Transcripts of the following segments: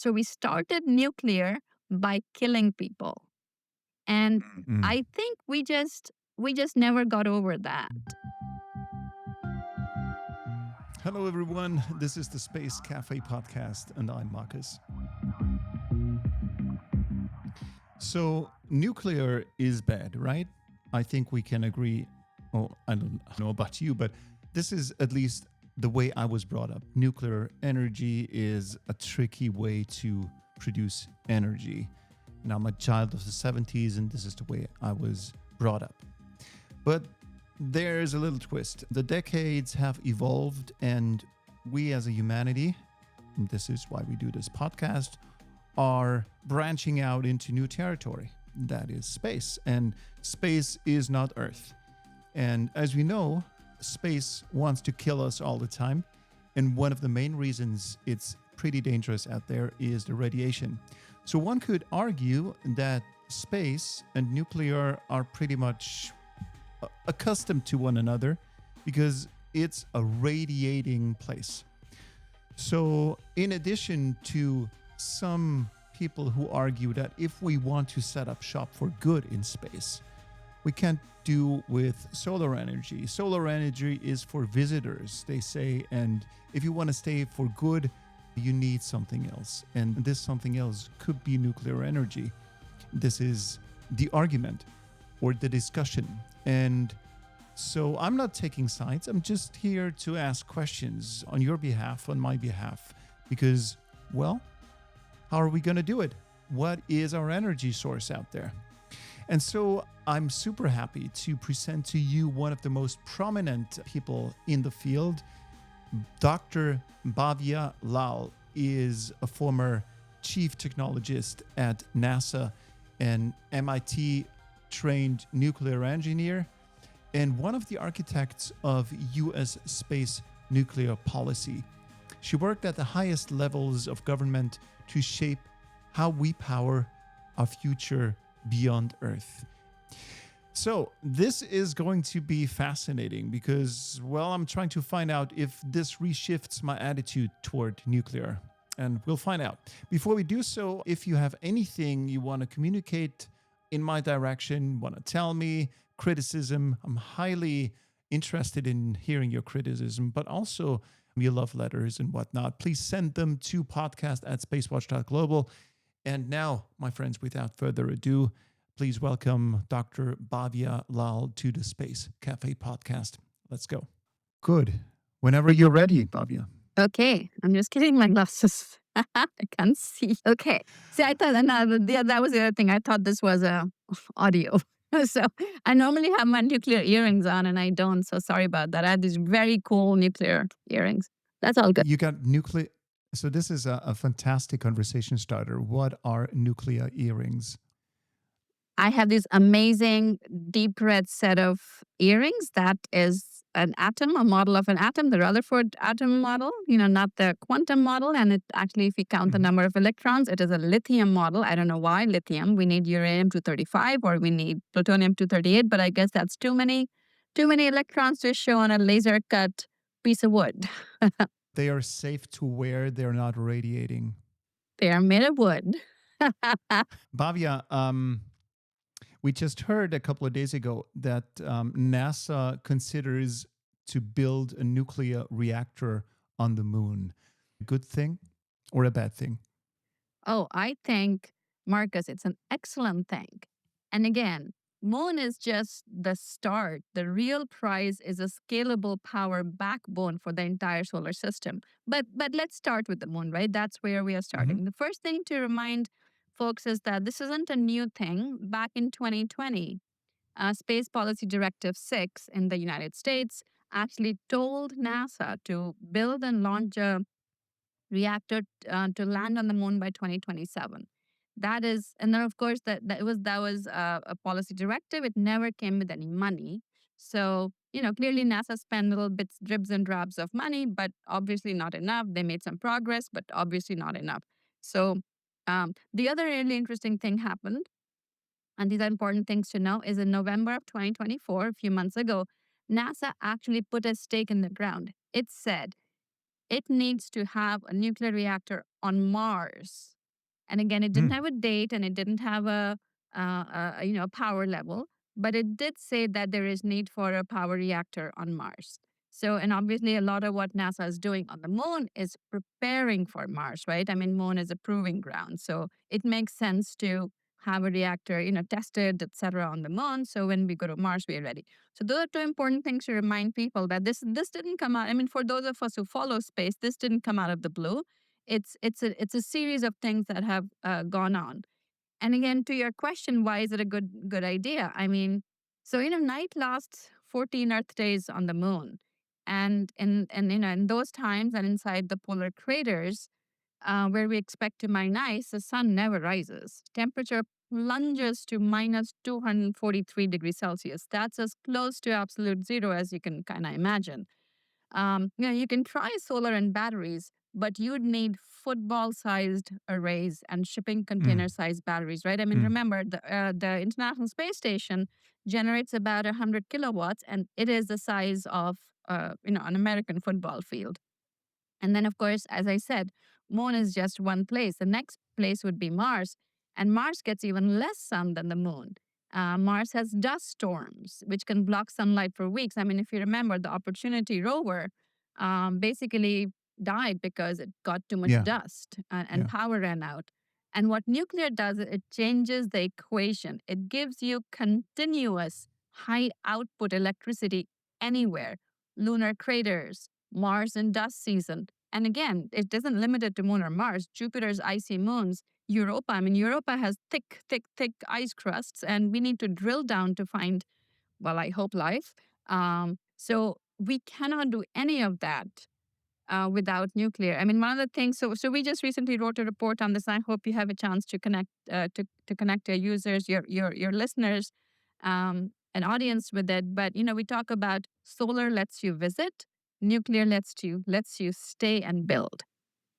So we started nuclear by killing people. And Mm. I think we just never got over that. Hello, everyone. This is the Space Café Podcast, and I'm Marcus. So, nuclear is bad, right? I think we can agree. Oh, I don't know about you, but this is at least the way I was brought up. Nuclear energy is a tricky way to produce energy. And I'm a child of the 70s, and this is the way I was brought up. But there's a little twist. The decades have evolved, and we as a humanity, and this is why we do this podcast, are branching out into new territory. That is space. And space is not Earth. And as we know, space wants to kill us all the time. And one of the main reasons it's pretty dangerous out there is the radiation. So one could argue that space and nuclear are pretty much accustomed to one another because it's a radiating place. So, in addition to some people who argue that if we want to set up shop for good in space, we can't do with solar energy. Solar energy is for visitors, they say, and if you want to stay for good, you need something else. And this something else could be nuclear energy. This is the argument or the discussion. And so I'm not taking sides. I'm just here to ask questions on your behalf, on my behalf, because, well, how are we going to do it? What is our energy source out there? And so I'm super happy to present to you one of the most prominent people in the field. Dr. Bhavya Lal is a former Chief Technologist at NASA, an MIT trained nuclear engineer, and one of the architects of US space nuclear policy. She worked at the highest levels of government to shape how we power our future beyond Earth. So this is going to be fascinating because, well, I'm trying to find out if this reshifts my attitude toward nuclear. And we'll find out. Before we do so, if you have anything you want to communicate in my direction, want to tell me, criticism, I'm highly interested in hearing your criticism, but also your love letters and whatnot. Please send them to podcast@SpaceWatch.Global. And now, my friends, without further ado, please welcome Dr. Bhavya Lal to the Space Café Podcast. Let's go. Good. Whenever you're ready, Bhavya. Okay, I'm just getting my glasses. I can't see. Okay. See, I thought that was the other thing. I thought this was audio. So I normally have my nuclear earrings on and I don't. So sorry about that. I had these very cool nuclear earrings. That's all good. You got nuclear. So this is a fantastic conversation starter. What are nuclear earrings? I have this amazing deep red set of earrings that is an atom, a model of an atom, the Rutherford atom model, not the quantum model. And it actually, if we count the number of electrons, it is a lithium model. I don't know why lithium. We need uranium-235 or we need plutonium-238, but I guess that's too many electrons to show on a laser cut piece of wood. They are safe to wear. They're not radiating. They are made of wood. Bhavya, we just heard a couple of days ago that NASA considers to build a nuclear reactor on the moon. A good thing or a bad thing? Oh, I think, Marcus, it's an excellent thing. And again, moon is just the start. The real prize is a scalable power backbone for the entire solar system. But let's start with the moon, right? That's where we are starting. The first thing to remind folks is that this isn't a new thing. Back in 2020, Space Policy Directive 6 in the United States actually told NASA to build and launch a reactor to land on the moon by 2027. That is, and then of course that was a policy directive. It never came with any money. So clearly NASA spent little bits, dribs and drabs of money, but obviously not enough. They made some progress, but obviously not enough. So the other really interesting thing happened, and these are important things to know, is in November of 2024, a few months ago, NASA actually put a stake in the ground. It said it needs to have a nuclear reactor on Mars. And again, it didn't Mm. have a date and it didn't have a power level, but it did say that there is need for a power reactor on Mars. So, and obviously, a lot of what NASA is doing on the moon is preparing for Mars, right? I mean, moon is a proving ground, so it makes sense to have a reactor, tested, etc., on the moon. So when we go to Mars, we are ready. So those are two important things to remind people that this didn't come out. I mean, for those of us who follow space, this didn't come out of the blue. It's a series of things that have gone on. And again, to your question, why is it a good idea? I mean, so night lasts 14 Earth days on the moon, and in those times and inside the polar craters, where we expect to mine ice, the sun never rises. Temperature plunges to minus 243 degrees Celsius. That's as close to absolute zero as you can kind of imagine. You can try solar and batteries, but you'd need football-sized arrays and shipping Mm. container-sized batteries, right? I mean, Mm. remember the International Space Station generates about 100 kilowatts, and it is the size of an American football field. And then, of course, as I said, moon is just one place. The next place would be Mars, and Mars gets even less sun than the moon. Mars has dust storms, which can block sunlight for weeks. I mean, if you remember, the Opportunity rover basically died because it got too much Yeah. dust and Yeah. power ran out. And what nuclear does, it changes the equation. It gives you continuous high output electricity anywhere. Lunar craters, Mars and dust season. And again, it doesn't limit it to moon or Mars. Jupiter's icy moons, Europa. I mean, Europa has thick, thick, thick ice crusts, and we need to drill down to find, well, I hope life. So we cannot do any of that without nuclear. I mean, one of the things. So we just recently wrote a report on this. I hope you have a chance to connect to connect your users, your listeners, an audience with it. But we talk about solar lets you visit, nuclear lets you stay and build.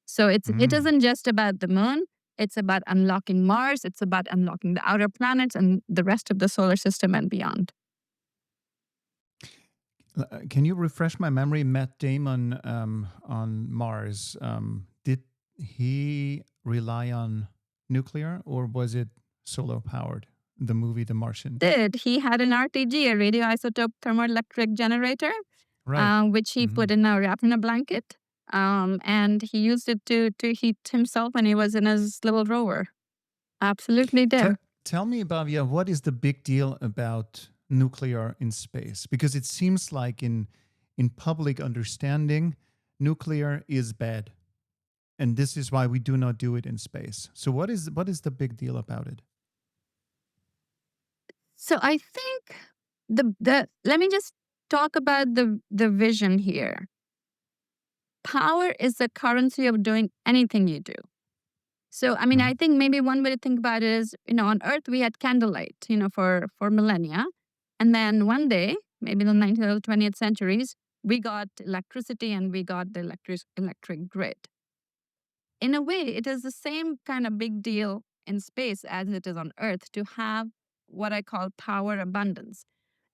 So it Mm. isn't just about the moon. It's about unlocking Mars. It's about unlocking the outer planets and the rest of the solar system and beyond. Can you refresh my memory? Matt Damon on Mars. Did he rely on nuclear or was it solar powered? The movie The Martian. Did he had an RTG, a radioisotope thermoelectric generator, Right. which he Hmm. put in wrapped in a blanket, and he used it to heat himself when he was in his little rover. Absolutely Te- did. Tell me, Bhavya, what is the big deal about nuclear in space? Because it seems like in public understanding, nuclear is bad, and this is why we do not do it in space. So what is the big deal about it? So I think the let me just talk about the vision here. Power is the currency of doing anything you do. So I mean, Mm. I think maybe one way to think about it is, on Earth we had candlelight, for millennia, and then one day, maybe in the 19th or 20th centuries, we got electricity and we got the electric grid. In a way, it is the same kind of big deal in space as it is on Earth to have what I call power abundance.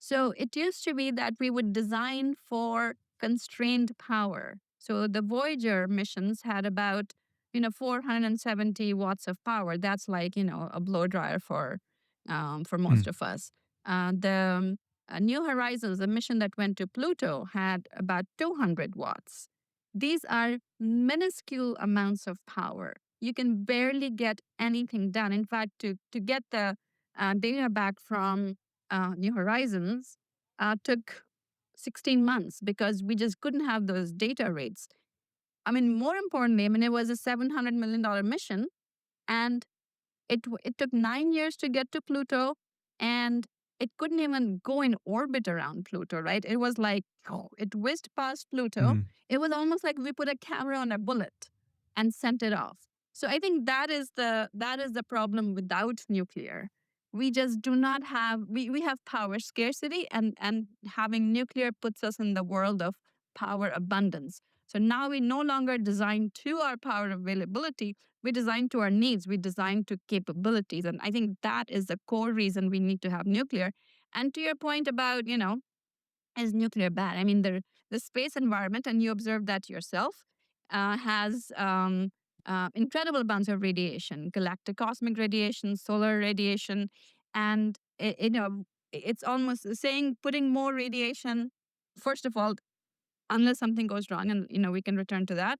So it used to be that we would design for constrained power. So the Voyager missions had about 470 watts of power. That's like a blow dryer for most Mm. of us. The New Horizons, the mission that went to Pluto, had about 200 watts. These are minuscule amounts of power. You can barely get anything done. In fact, to get the data back from New Horizons took 16 months because we just couldn't have those data rates. I mean, more importantly, I mean, it was a $700 million mission, and it took 9 years to get to Pluto, and it couldn't even go in orbit around Pluto, right? It was like, oh, it whizzed past Pluto. Mm. It was almost like we put a camera on a bullet and sent it off. So I think that is the problem without nuclear. We just do not have we have power scarcity, and having nuclear puts us in the world of power abundance. So now we no longer design to our power availability, we design to our needs, we design to capabilities. And I think that is the core reason we need to have nuclear. And to your point about, is nuclear bad? I mean, the space environment, and you observe that yourself, has incredible amounts of radiation, galactic cosmic radiation, solar radiation, and it's almost saying putting more radiation. First of all, unless something goes wrong, and we can return to that,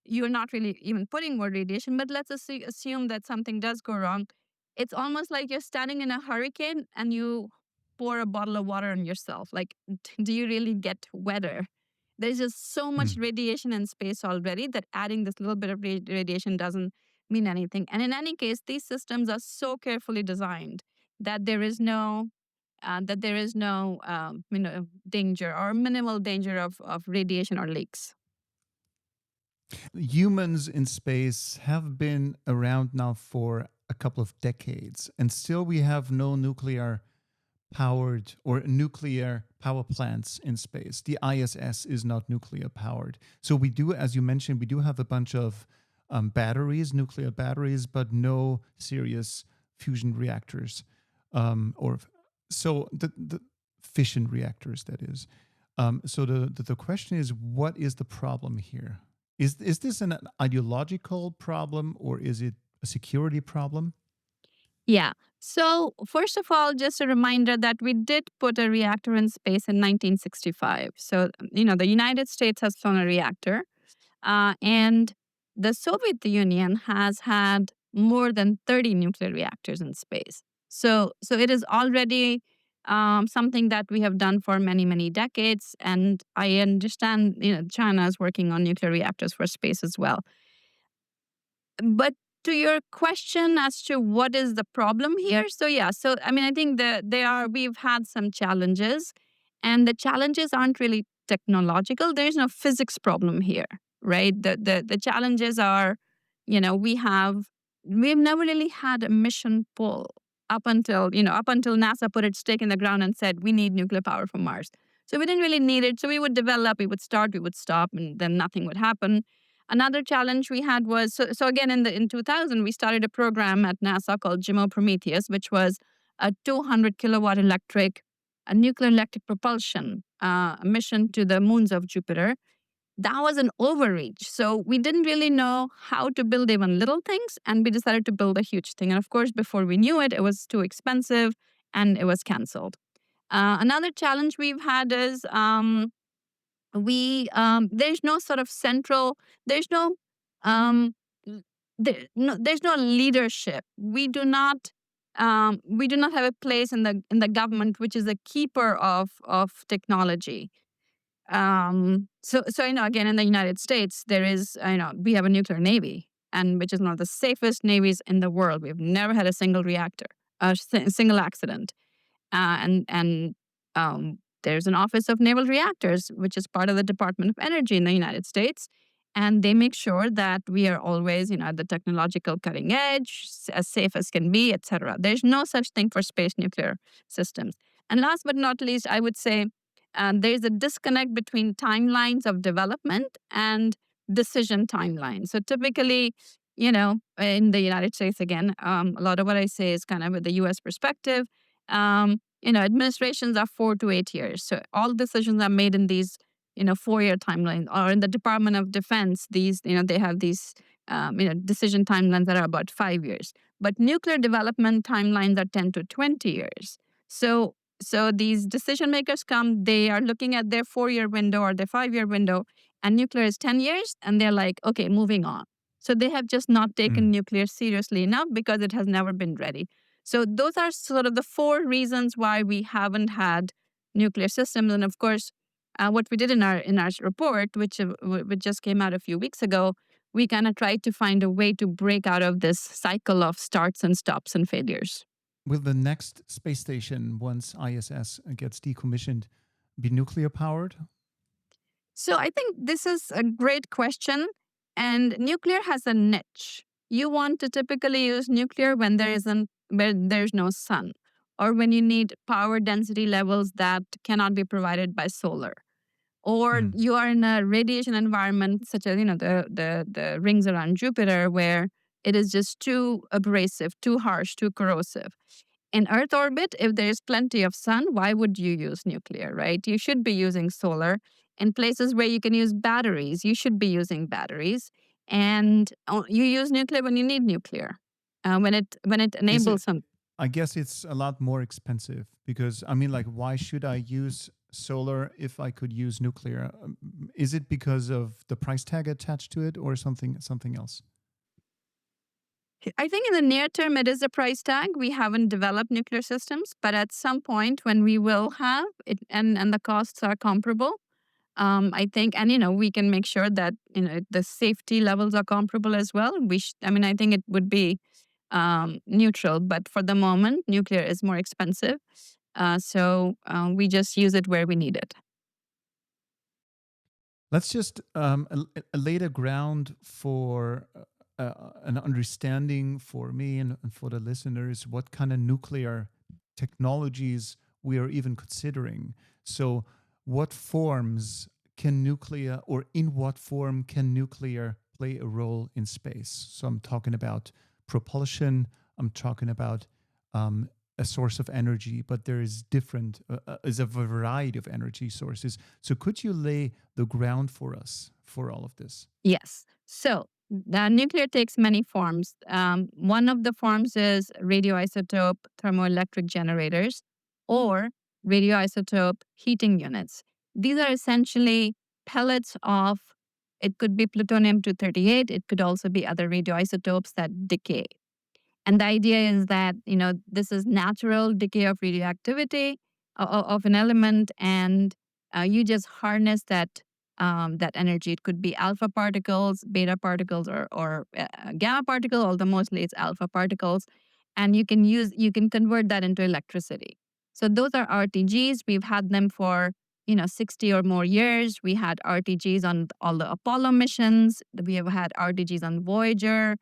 you're not really even putting more radiation. But let's assume that something does go wrong. It's almost like you're standing in a hurricane and you pour a bottle of water on yourself. Like, do you really get wetter? There's just so much Mm. radiation in space already that adding this little bit of radiation doesn't mean anything. And in any case, these systems are so carefully designed that there is no danger or minimal danger of radiation or leaks. Humans in space have been around now for a couple of decades, and still we have no nuclear powered or nuclear power plants in space. The ISS is not nuclear powered. So we do, as you mentioned, we do have a bunch of batteries, nuclear batteries, but no serious fusion reactors, or so the fission reactors, that is. So the question is, what is the problem here? Is this an ideological problem or is it a security problem? Yeah. So, first of all, just a reminder that we did put a reactor in space in 1965. So, the United States has flown a reactor, and the Soviet Union has had more than 30 nuclear reactors in space. So it is already something that we have done for many, many decades. And I understand, China is working on nuclear reactors for space as well. But to your question as to what is the problem here, so yeah, so I mean, I think that we've had some challenges, and the challenges aren't really technological. There's no physics problem here, right? The challenges are, we've never really had a mission pull up until NASA put its stake in the ground and said we need nuclear power from Mars. So we didn't really need it. So we would develop, we would start, we would stop, and then nothing would happen. Another challenge we had was so again in 2000 we started a program at NASA called JIMO Prometheus, which was a 200 kilowatt electric, a nuclear electric propulsion mission to the moons of Jupiter. That was an overreach. So we didn't really know how to build even little things, and we decided to build a huge thing. And of course, before we knew it, it was too expensive, and it was canceled. Another challenge we've had is we there's no sort of central there's no um there's no leadership. We do not have a place in the government which is a keeper of technology. So again, in the United States there is, we have a nuclear navy, and which is one of the safest navies in the world. We've never had a single reactor, single accident. And there's an Office of Naval Reactors, which is part of the Department of Energy in the United States. And they make sure that we are always, at the technological cutting edge, as safe as can be, etc. There's no such thing for space nuclear systems. And last but not least, I would say there's a disconnect between timelines of development and decision timelines. So typically, in the United States, again, a lot of what I say is kind of with the US perspective. Administrations are 4 to 8 years. So all decisions are made in these, 4-year timelines. Or in the Department of Defense, they have these, decision timelines that are about 5 years. But nuclear development timelines are 10 to 20 years. So these decision makers come, they are looking at their 4-year window or their 5-year window, and nuclear is 10 years, and they're like, okay, moving on. So they have just not taken Mm. nuclear seriously enough because it has never been ready. So those are sort of the 4 reasons why we haven't had nuclear systems. And of course, what we did in our report, which just came out a few weeks ago, we kind of tried to find a way to break out of this cycle of starts and stops and failures. Will the next space station, once ISS gets decommissioned, be nuclear powered? So I think this is a great question. And nuclear has a niche. You want to typically use nuclear when there's no sun, or when you need power density levels that cannot be provided by solar, or Mm. you are in a radiation environment such as, the rings around Jupiter, where it is just too abrasive, too harsh, too corrosive. In Earth orbit, if there's plenty of sun, why would you use nuclear, right? You should be using solar. In places where you can use batteries, you should be using batteries. And you use nuclear when you need nuclear, when it Is it? enables some. I guess it's a lot more expensive because I mean, like, why should I use solar if I could use nuclear? Is it because of the price tag attached to it, or something else? I think in the near term, it is a price tag. We haven't developed nuclear systems, but at some point when we will have it, and the costs are comparable, I think, and we can make sure that the safety levels are comparable as well. I mean, I think it would be neutral, but for the moment, nuclear is more expensive, so we just use it where we need it. Let's just lay the ground for an understanding for me and for the listeners what kind of nuclear technologies we are even considering. So, what forms can nuclear, or in what form can nuclear play a role in space? So, I'm talking about propulsion, I'm talking about um, a source of energy, but there is a variety of energy sources. So, could you lay the ground for us for all of this? Yes. So the nuclear takes many forms. One of the forms is radioisotope thermoelectric generators or radioisotope heating units. These are essentially pellets of, it could be plutonium 238, it could also be other radioisotopes that decay. And the idea is that, this is natural decay of radioactivity of an element, and you just harness that energy. It could be alpha particles, beta particles, or gamma particle, although mostly it's alpha particles. And you can convert that into electricity. So those are RTGs. We've had them for 60 or more years. We had RTGs on all the Apollo missions. We have had RTGs on Voyager,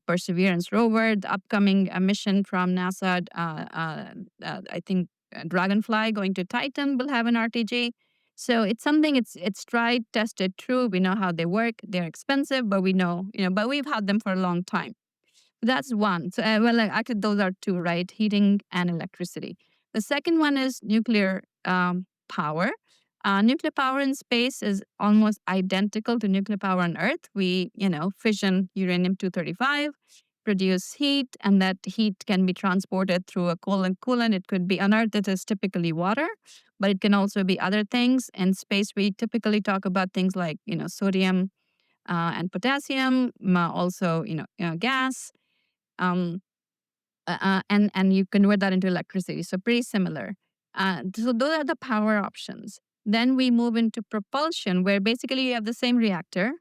Perseverance rover, the upcoming mission from NASA. I think Dragonfly going to Titan will have an RTG. So it's something. It's tried, tested, true. We know how they work. They're expensive, but we know, but we've had them for a long time. That's one. So, well, actually, those are two, right? Heating and electricity. The second one is nuclear power. Nuclear power in space is almost identical to nuclear power on Earth. We, fission uranium 235, produce heat, and that heat can be transported through a coolant. It could be on Earth, it is typically water, but it can also be other things. In space, we typically talk about things like, sodium and potassium, also, gas, um, and you convert that into electricity. So pretty similar. So those are the power options. Then we move into propulsion, where basically you have the same reactor,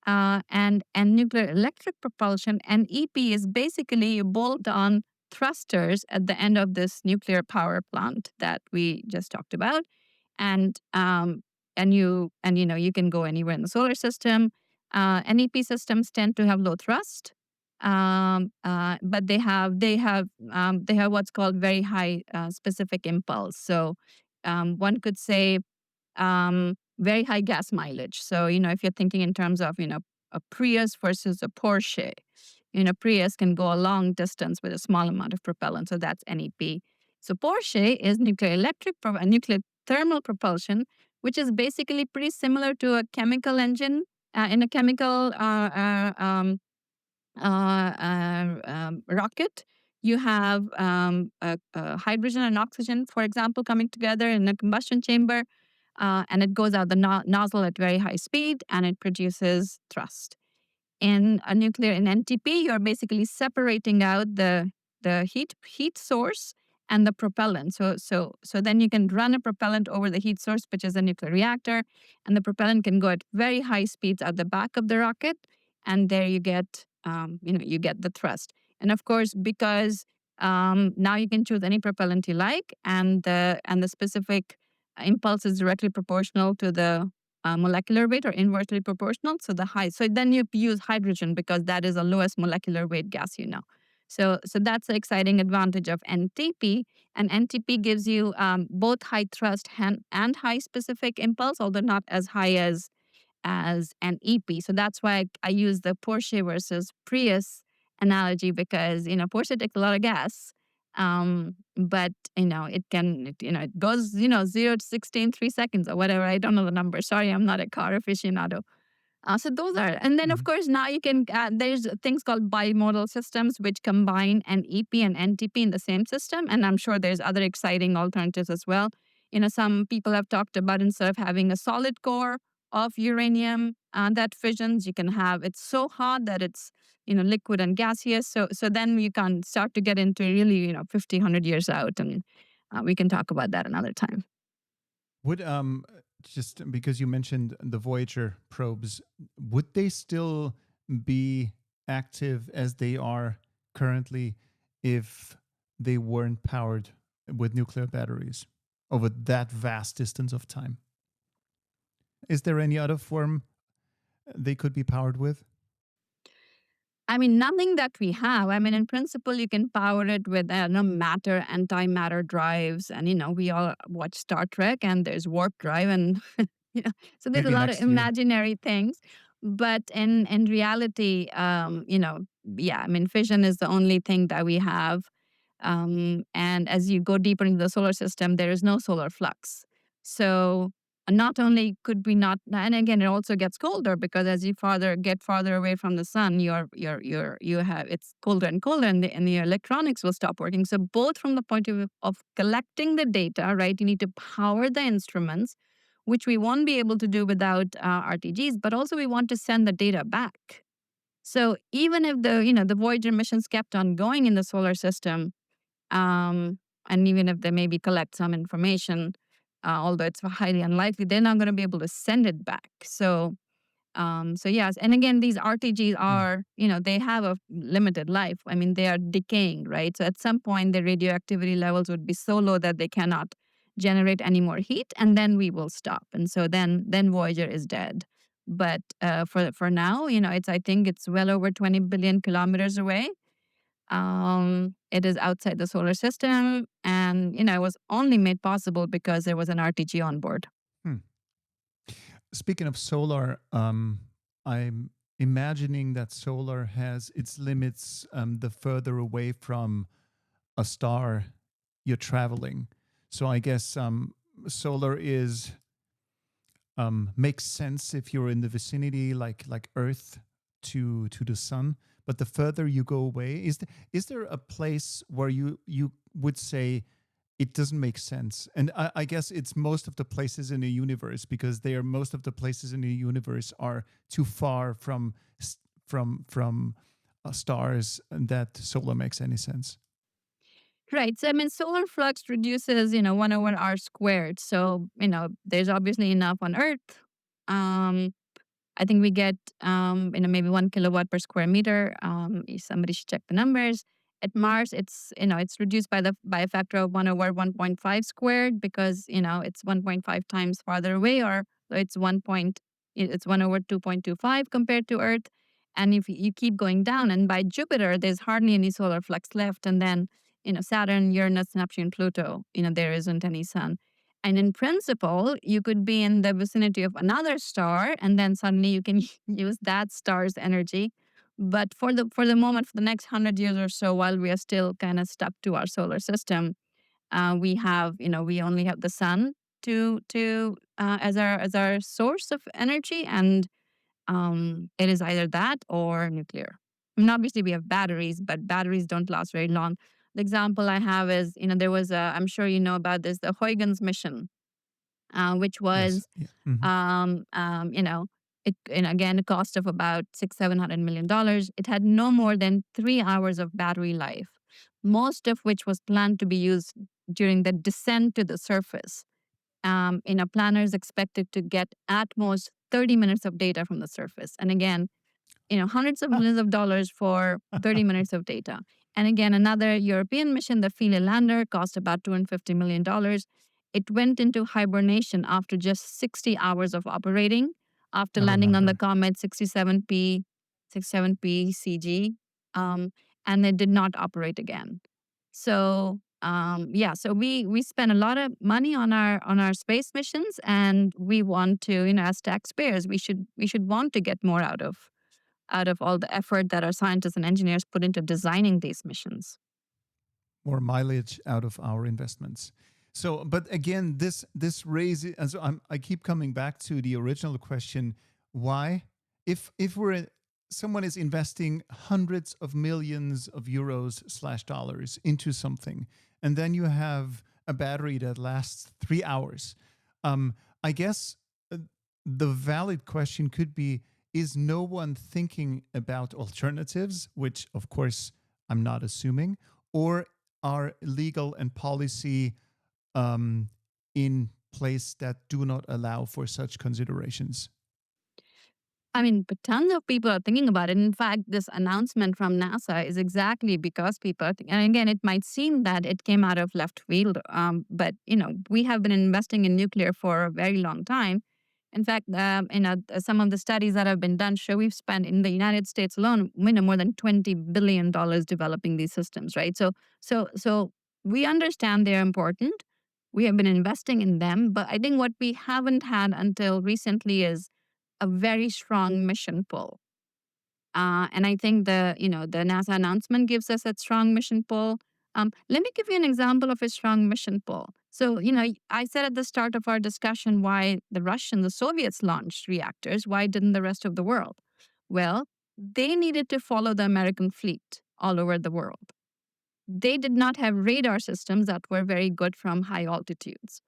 and nuclear electric propulsion. And EP is basically you bolt on thrusters at the end of this nuclear power plant that we just talked about, and you can go anywhere in the solar system. NEP systems tend to have low thrust, but they have what's called very high specific impulse. So one could say very high gas mileage. So, if you're thinking in terms of, a Prius versus a Porsche, Prius can go a long distance with a small amount of propellant. So that's NEP. So Porsche is nuclear thermal propulsion, which is basically pretty similar to a chemical engine in a chemical rocket. You have a hydrogen and oxygen, for example, coming together in a combustion chamber, and it goes out the nozzle at very high speed, and it produces thrust. In a nuclear in NTP, you're basically separating out the heat source and the propellant. So then you can run a propellant over the heat source, which is a nuclear reactor, and the propellant can go at very high speeds at the back of the rocket, and there you get the thrust. And of course, because now you can choose any propellant you like, and the specific impulse is directly proportional to the molecular weight, or inversely proportional. So then you use hydrogen because that is the lowest molecular weight gas. So that's the exciting advantage of NTP. And NTP gives you both high thrust and high specific impulse, although not as high as an EP. So that's why I use the Porsche versus Prius analogy, because Porsche takes a lot of gas, but it goes 0 to 60 in 3 seconds or whatever. I don't know the number. Sorry, I'm not a car aficionado. So those are, and then of Mhm. course now you can. There's things called bimodal systems which combine an EP and NTP in the same system, and I'm sure there's other exciting alternatives as well. Some people have talked about instead of having a solid core of uranium that fissions, you can have it's so hot that it's liquid and gaseous. So then you can start to get into really 50, 100 years out, and we can talk about that another time. Would just because you mentioned the Voyager probes, would they still be active as they are currently if they weren't powered with nuclear batteries over that vast distance of time? Is there any other form they could be powered with? I mean, nothing that we have. I mean, in principle, you can power it with matter, antimatter drives, and we all watch Star Trek, and there's warp drive, and so there's a Maybe lot of next year. imaginary things. But in reality, yeah, I mean, fission is the only thing that we have. And as you go deeper into the solar system, there is no solar flux. So not only could we not, and again, it also gets colder because as you get farther away from the sun, you have it's colder and colder, and the electronics will stop working. So both from the point of view of collecting the data, right? You need to power the instruments, which we won't be able to do without RTGs, but also we want to send the data back. So even if the Voyager missions kept on going in the solar system, um, and even if they maybe collect some information, although it's highly unlikely, they're not going to be able to send it back. So yes, and again, these RTGs Hmm. are, they have a limited life. I mean, they are decaying, right? So at some point, the radioactivity levels would be so low that they cannot generate any more heat, and then we will stop. And so then Voyager is dead. But for now, it's I think it's well over 20 billion kilometers away. It is outside the solar system, and it was only made possible because there was an RTG on board. Hmm. Speaking of solar, I'm imagining that solar has its limits the further away from a star you're traveling. So I guess solar is makes sense if you're in the vicinity, like Earth to the sun. But the further you go away, is there a place where you would say it doesn't make sense? And I guess it's most of the places in the universe because they are most of the places in the universe are too far from stars that solar makes any sense. Right. So I mean, solar flux reduces 1/r squared. So there's obviously enough on Earth. Um, I think we get maybe 1 kilowatt per square meter. If somebody should check the numbers. At Mars, it's reduced by a factor of 1/1.5 squared because it's 1.5 times farther away, or it's 1/2.25 compared to Earth. And if you keep going down, and by Jupiter, there's hardly any solar flux left, and then Saturn, Uranus, Neptune, Pluto, there isn't any sun. And in principle, you could be in the vicinity of another star, and then suddenly you can use that star's energy. But for the moment, for the next 100 years or so, while we are still kind of stuck to our solar system, we only have the sun to as our source of energy, and it is either that or nuclear. I mean, obviously we have batteries, but batteries don't last very long. The example I have is, there was I'm sure you know about this, the Huygens mission, which Yes. was, Yeah. Hmm. um, um, you know, again, a cost of about $600-700 million. It had no more than 3 hours of battery life, most of which was planned to be used during the descent to the surface. Planners expected to get at most 30 minutes of data from the surface. And again, hundreds of millions of dollars for 30 minutes of data. And again, another European mission, the Philae lander, cost about $250 million. It went into hibernation after just 60 hours of operating, after I landing on the remember. comet 67P CG, um, and it did not operate again. So yeah, so we spend a lot of money on our space missions, and we want to, as taxpayers, we should want to get more out of all the effort that our scientists and engineers put into designing these missions. More mileage out of our investments. So, but again, this raises, and so I keep coming back to the original question: why? if someone is investing hundreds of millions of euros slash dollars into something, and then you have a battery that lasts 3 hours, I guess the valid question could be: is no one thinking about alternatives, which of course I'm not assuming, or are legal and policy in place that do not allow for such considerations? I mean, but tons of people are thinking about it. In fact, this announcement from NASA is exactly because people are and again, it might seem that it came out of left field, but we have been investing in nuclear for a very long time. In fact, some of the studies that have been done show we've spent in the United States alone, more than $20 billion developing these systems, right? So we understand they're important. We have been investing in them, but I think what we haven't had until recently is a very strong mission pull. And I think the NASA announcement gives us that strong mission pull. Let me give you an example of a strong mission pull. So, I said at the start of our discussion why the Russians, the Soviets launched reactors. Why didn't the rest of the world? Well, they needed to follow the American fleet all over the world. They did not have radar systems that were very good from high altitudes.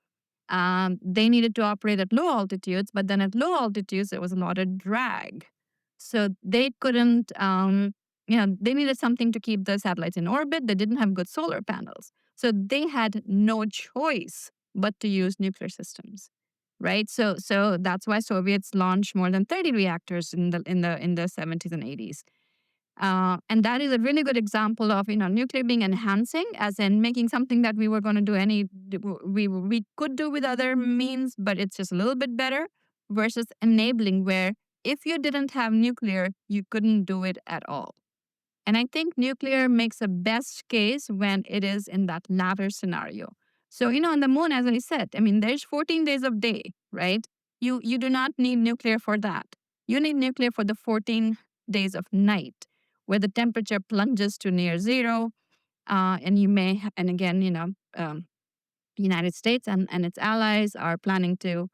They needed to operate at low altitudes, but then at low altitudes, there was a lot of drag. So they couldn't, they needed something to keep the satellites in orbit. They didn't have good solar panels. So they had no choice but to use nuclear systems. Right. So that's why Soviets launched more than 30 reactors in the 70s and 80s. And that is a really good example of nuclear being enhancing, as in making something that we were going to do we could do with other means, but it's just a little bit better, versus enabling, where if you didn't have nuclear, you couldn't do it at all. And I think nuclear makes a best case when it is in that latter scenario. So, on the moon, as I said, I mean, there's 14 days of day, right? You do not need nuclear for that. You need nuclear for the 14 days of night, where the temperature plunges to near zero. And and again, United States and its allies are planning to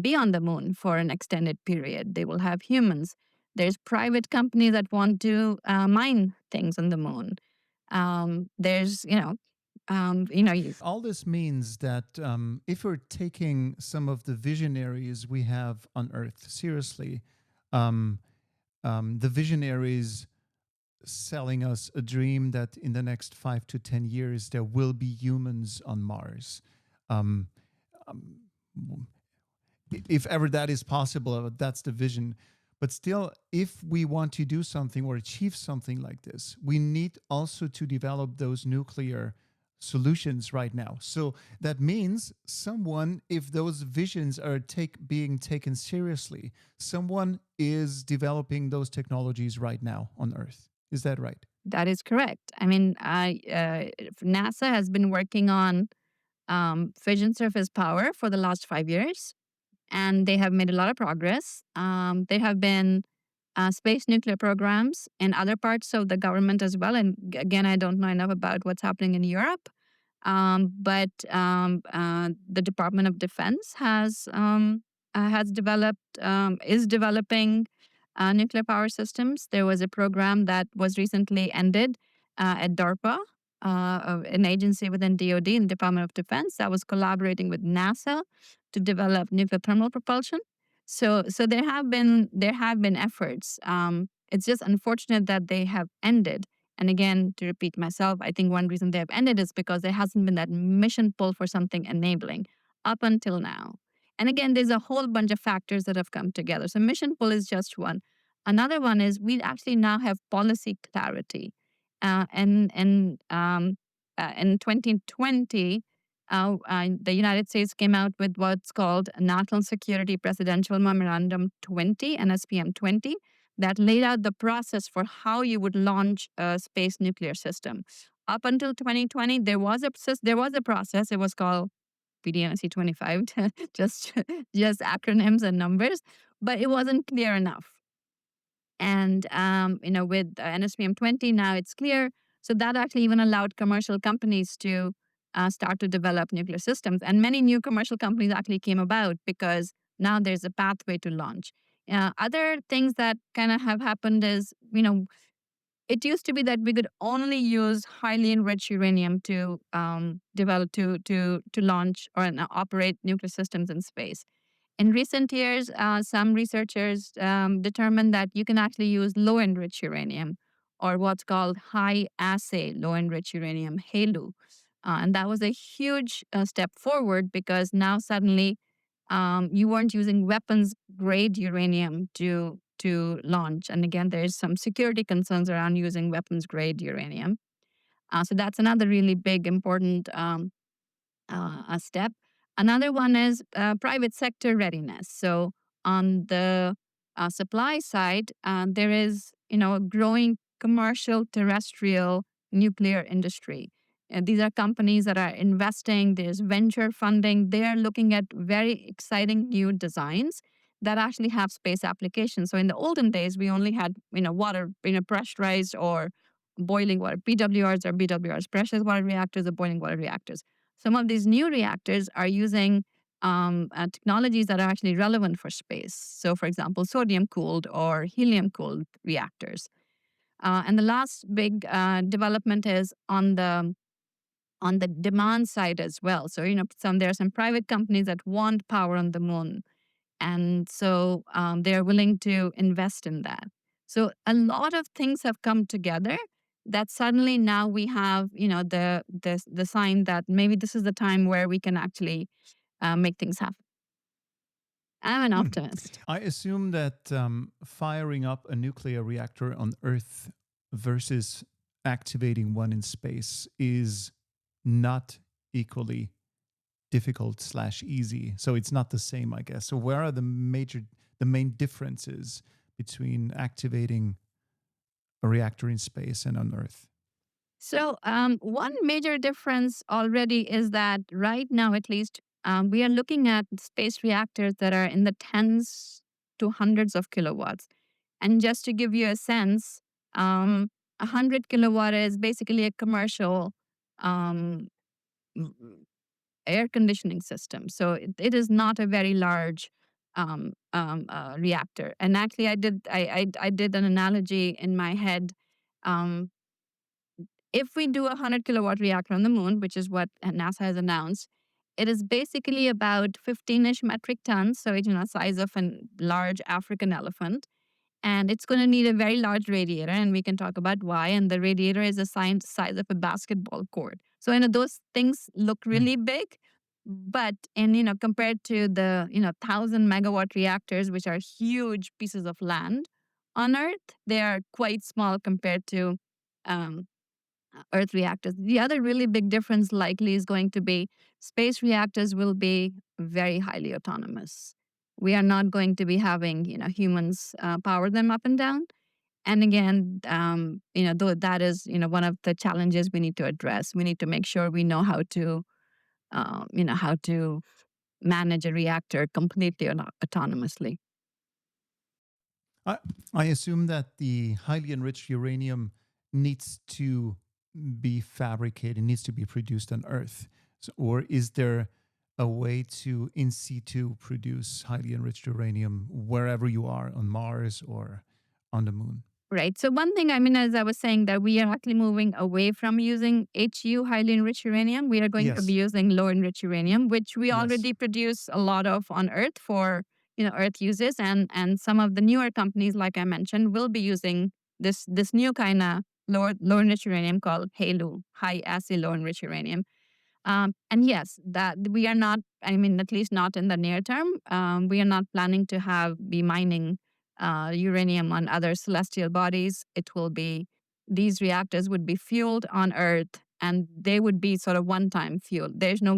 be on the moon for an extended period. They will have humans. There's private companies that want to mine things on the moon. There's, All this means that if we're taking some of the visionaries we have on Earth seriously, um, the visionaries selling us a dream that in the next 5 to 10 years there will be humans on Mars. Um, um, if ever that is possible, that's the vision. But still, if we want to do something or achieve something like this, we need also to develop those nuclear solutions right now. So that means someone, if those visions are being taken seriously, someone is developing those technologies right now on Earth. Is that right? that is correct. I mean, NASA has been working on fission surface power for the last 5 years, and they have made a lot of progress. There have been space nuclear programs in other parts of the government as well. And again, I don't know enough about what's happening in Europe. But the Department of Defense has developed is developing nuclear power systems. There was a program that was recently ended at DARPA, an agency within DoD and Department of Defense that was collaborating with NASA to develop nuclear thermal propulsion. So there have been efforts. It's just unfortunate that they have ended. And again, to repeat myself, I think one reason they have ended is because there hasn't been that mission pull for something enabling up until now. And again, there's a whole bunch of factors that have come together. So mission pull is just one. Another one is we actually now have policy clarity. In 2020, the United States came out with what's called National Security Presidential Memorandum 20, NSPM 20, that laid out the process for how you would launch a space nuclear system. Up until 2020, there was a process. It was called PDNC 25, just acronyms and numbers, but it wasn't clear enough. And with NSPM 20, now it's clear. So that actually even allowed commercial companies to start to develop nuclear systems. And many new commercial companies actually came about because now there's a pathway to launch. Other things that kind of have happened is, it used to be that we could only use highly enriched uranium to develop to launch or operate nuclear systems in space. In recent years, some researchers determined that you can actually use low enriched uranium, or what's called high assay low enriched uranium, HALEU. And that was a huge step forward, because now suddenly you weren't using weapons grade uranium to launch. And again, there's some security concerns around using weapons grade uranium. So that's another really big, important a step. Another one is private sector readiness. So on the supply side, there is a growing commercial terrestrial nuclear industry. These are companies that are investing. There's venture funding. They are looking at very exciting new designs that actually have space applications. So in the olden days, we only had water, pressurized or boiling water, PWRs or BWRs, pressurized water reactors or boiling water reactors. Some of these new reactors are using technologies that are actually relevant for space. So, for example, sodium cooled or helium cooled reactors. And the last big development is on the demand side as well. So, there are some private companies that want power on the moon, and so they're willing to invest in that. So a lot of things have come together that suddenly now we have, the sign that maybe this is the time where we can actually make things happen. I'm an Hmm. optimist. I assume that firing up a nuclear reactor on Earth versus activating one in space is not equally difficult slash easy. So it's not the same, I guess. So where are the main differences between activating a reactor in space and on Earth? So, one major difference already is that right now, at least, we are looking at space reactors that are in the tens to hundreds of kilowatts. And just to give you a sense, 100 kilowatt is basically a commercial um, m- air conditioning system. So it is not a very large reactor. And actually, I did an analogy in my head. Um, if we do a 100 kilowatt reactor on the moon, which is what NASA has announced, it is basically about 15-ish metric tons. So it's size of a large African elephant, and it's going to need a very large radiator, and we can talk about why. And the radiator is the size of a basketball court. So those things look Mm. really big, but in compared to the 1,000 megawatt reactors, which are huge pieces of land on Earth, they are quite small compared to um, Earth reactors. The other really big difference likely is going to be space reactors will be very highly autonomous. We are not going to be having humans power them up and down. And again, though that is one of the challenges we need to address. We need to make sure we know how to manage a reactor completely autonomously. I, I assume that the highly enriched uranium needs to be fabricated, needs to be produced on Earth. So, or is there a way to in situ produce highly enriched uranium wherever you are on Mars or on the moon? Right. So one thing, as I was saying, that we are actually moving away from using HU, highly enriched uranium. We are going to be Yes. using low enriched uranium, which we Yes. already produce a lot of on Earth for Earth uses, and some of the newer companies, like I mentioned, will be using this new kind of low enriched uranium called HALEU, high assay low enriched uranium. And yes, that we are not, at least not in the near term, we are not planning to be mining uranium on other celestial bodies. It will be, these reactors would be fueled on Earth, and they would be sort of one-time fuel. There's no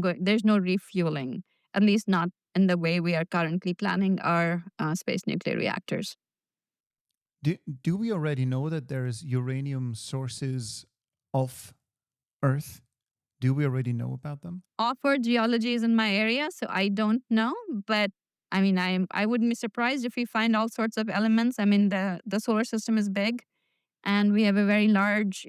refueling, at least not in the way we are currently planning our space nuclear reactors. Do we already know that there's uranium sources off Earth? Do we already know about them? Offer geology is in my area, so I don't know, but I wouldn't be surprised if we find all sorts of elements. The solar system is big, and we have a very large,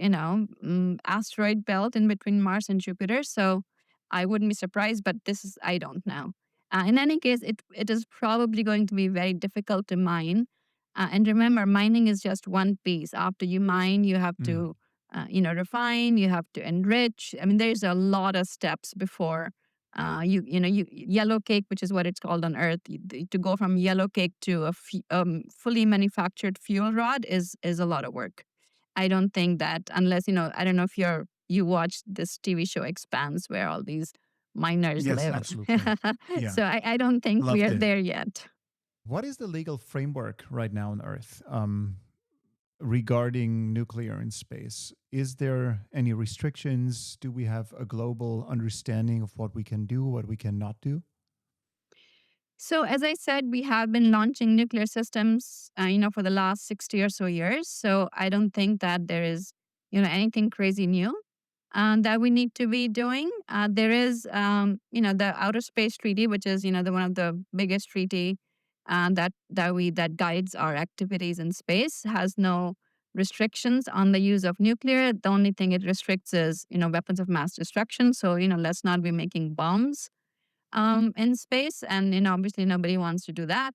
asteroid belt in between Mars and Jupiter. So I wouldn't be surprised, but this is, I don't know. In any case, it is probably going to be very difficult to mine. And remember, mining is just one piece. After you mine, you have Mm. to, refine. You have to enrich. I mean, there's a lot of steps before you yellow cake, which is what it's called on Earth. To go from yellow cake to a fully manufactured fuel rod is a lot of work. I don't think that unless I don't know if you watch this TV show Expanse, where all these miners Yes, live. absolutely. Yeah, So I don't think we loved are it. there yet. What is the legal framework right now on Earth regarding nuclear in space? Is there any restrictions? Do we have a global understanding of what we can do, what we cannot do? So, as I said, we have been launching nuclear systems, for the last 60 or so years. So, I don't think that there is, anything crazy new that we need to be doing. There is, the Outer Space Treaty, which is, the one of the biggest treaty that guides our activities in space, has no restrictions on the use of nuclear. The only thing it restricts is, weapons of mass destruction. So, let's not be making bombs in space. And, obviously nobody wants to do that.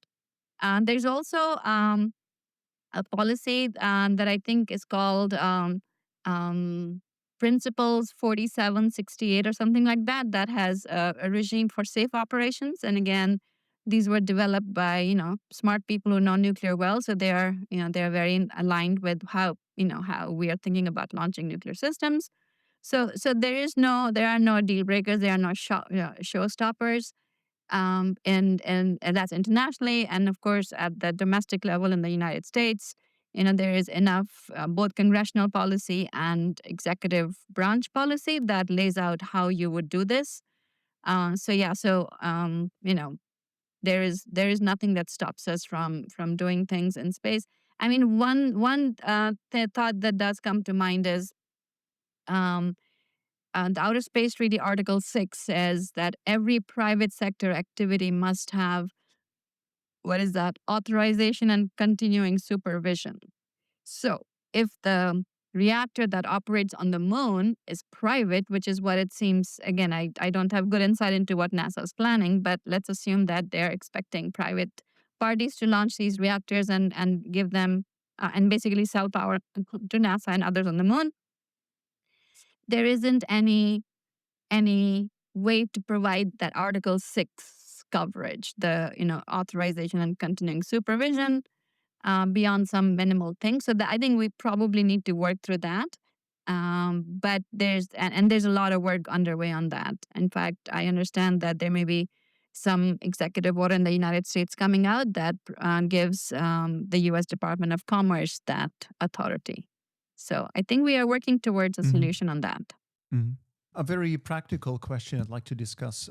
There's also a policy that I think is called um, Principles 4768 or something like that, that has a regime for safe operations. And again, these were developed by, smart people who know nuclear well. So they're very aligned with how we are thinking about launching nuclear systems. So there are no deal breakers, there are no showstoppers, and that's internationally, and of course at the domestic level in the United States. There is enough both congressional policy and executive branch policy that lays out how you would do this. So yeah, there is nothing that stops us from doing things in space. I mean, one thought that does come to mind is um, the Outer Space Treaty Article 6 says that every private sector activity must have what is that? Authorization and continuing supervision. So if the reactor that operates on the moon is private, which is what it seems, again, I don't have good insight into what NASA is planning, but let's assume that they're expecting private parties to launch these reactors and give them and basically sell power to NASA and others on the moon. There isn't any way to provide that Article 6 coverage, the authorization and continuing supervision beyond some minimal things. So I think we probably need to work through that. But there's a lot of work underway on that. In fact, I understand that there may be some executive order in the United States coming out that gives the U.S. Department of Commerce that authority. So I think we are working towards a Mhm. solution on that. Mhm. A very practical question I'd like to discuss.